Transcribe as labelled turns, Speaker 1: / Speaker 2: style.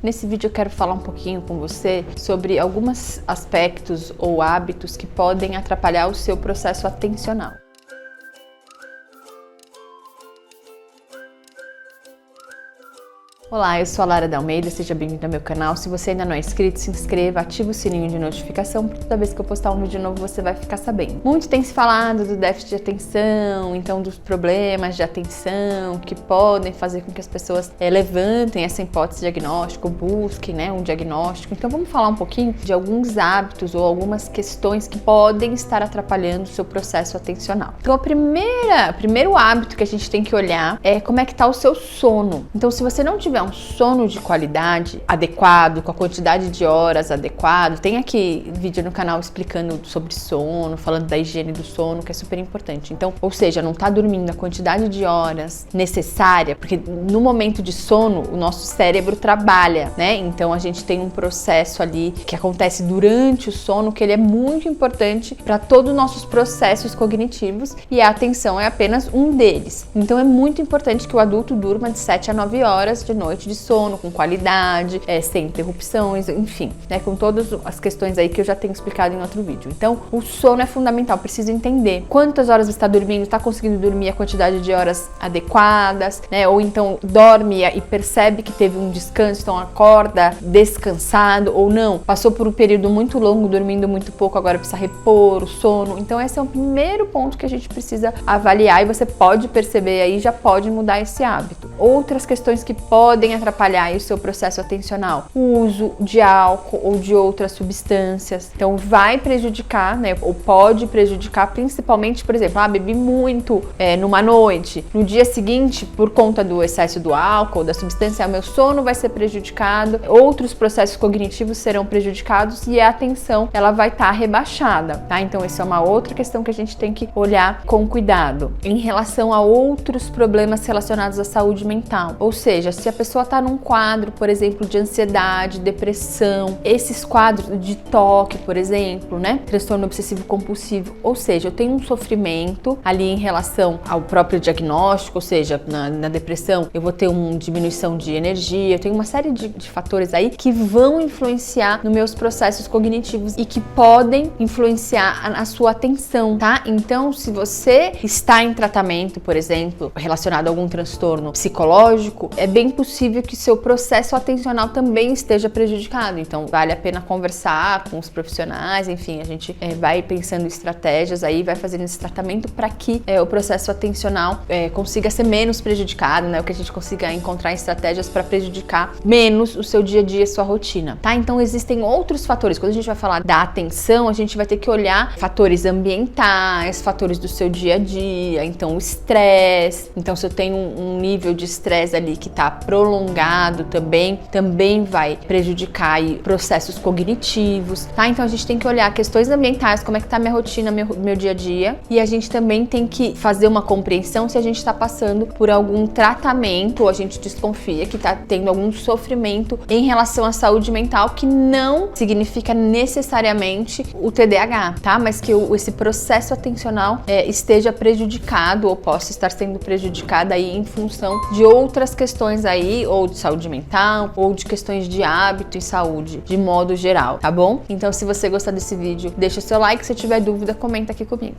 Speaker 1: Nesse vídeo eu quero falar um pouquinho com você sobre alguns aspectos ou hábitos que podem atrapalhar o seu processo atencional. Olá, eu sou a Lara da Almeida, seja bem-vindo ao meu canal. Se você ainda não é inscrito, se inscreva, ativa o sininho de notificação, porque toda vez que eu postar um vídeo novo você vai ficar sabendo. Muito tem se falado do déficit de atenção, então dos problemas de atenção que podem fazer com que as pessoas levantem essa hipótese diagnóstica, busquem um diagnóstico. Então vamos falar um pouquinho de alguns hábitos ou algumas questões que podem estar atrapalhando o seu processo atencional. Então o primeiro hábito que a gente tem que olhar é como é que está o seu sono. Então se você não tiver um sono de qualidade adequado, com a quantidade de horas adequado, tem aqui vídeo no canal explicando sobre sono, falando da higiene do sono, que é super importante. Então, ou seja, não tá dormindo a quantidade de horas necessária, porque no momento de sono o nosso cérebro trabalha, né? Então a gente tem um processo ali que acontece durante o sono, que ele é muito importante para todos os nossos processos cognitivos, e a atenção é apenas um deles. Então é muito importante que o adulto durma de 7 a 9 horas de noite de sono, com qualidade, sem interrupções, enfim, com todas as questões aí que eu já tenho explicado em outro vídeo. Então, o sono é fundamental, precisa entender quantas horas você está dormindo, está conseguindo dormir a quantidade de horas adequadas, ou então dorme e percebe que teve um descanso, então acorda descansado ou não, passou por um período muito longo, dormindo muito pouco, agora precisa repor o sono. Então, esse é o primeiro ponto que a gente precisa avaliar e você pode perceber aí, já pode mudar esse hábito. Outras questões que podem atrapalhar o seu processo atencional: o uso de álcool ou de outras substâncias. Então vai prejudicar, ou pode prejudicar, principalmente, por exemplo, bebi muito numa noite, no dia seguinte, por conta do excesso do álcool, da substância, meu sono vai ser prejudicado, outros processos cognitivos serão prejudicados e a atenção ela vai estar rebaixada, tá? Então essa é uma outra questão que a gente tem que olhar com cuidado. Em relação a outros problemas relacionados à saúde mental, ou seja, se a pessoa está num quadro, por exemplo, de ansiedade, depressão, esses quadros de TOC, por exemplo, transtorno obsessivo compulsivo, ou seja, eu tenho um sofrimento ali em relação ao próprio diagnóstico, ou seja, na depressão eu vou ter uma diminuição de energia, eu tenho uma série de fatores aí que vão influenciar nos meus processos cognitivos e que podem influenciar a sua atenção, tá? Então, se você está em tratamento, por exemplo, relacionado a algum transtorno psicológico, é bem possível que seu processo atencional também esteja prejudicado. Então, vale a pena conversar com os profissionais, enfim, a gente vai pensando em estratégias aí, vai fazendo esse tratamento para que o processo atencional consiga ser menos prejudicado, o que a gente consiga encontrar estratégias para prejudicar menos o seu dia a dia, sua rotina, tá? Então, existem outros fatores. Quando a gente vai falar da atenção, a gente vai ter que olhar fatores ambientais, fatores do seu dia a dia, então o estresse. Então, se eu tenho um nível de estresse ali que está prolongado também vai prejudicar aí processos cognitivos, tá? Então a gente tem que olhar questões ambientais, como é que tá minha rotina, meu dia a dia, e a gente também tem que fazer uma compreensão se a gente está passando por algum tratamento ou a gente desconfia que está tendo algum sofrimento em relação à saúde mental, que não significa necessariamente o TDAH, tá? Mas que esse processo atencional esteja prejudicado ou possa estar sendo prejudicado aí em função de outras questões aí, ou de saúde mental, ou de questões de hábito e saúde, de modo geral, tá bom? Então, se você gostar desse vídeo, deixa o seu like, se tiver dúvida, comenta aqui comigo.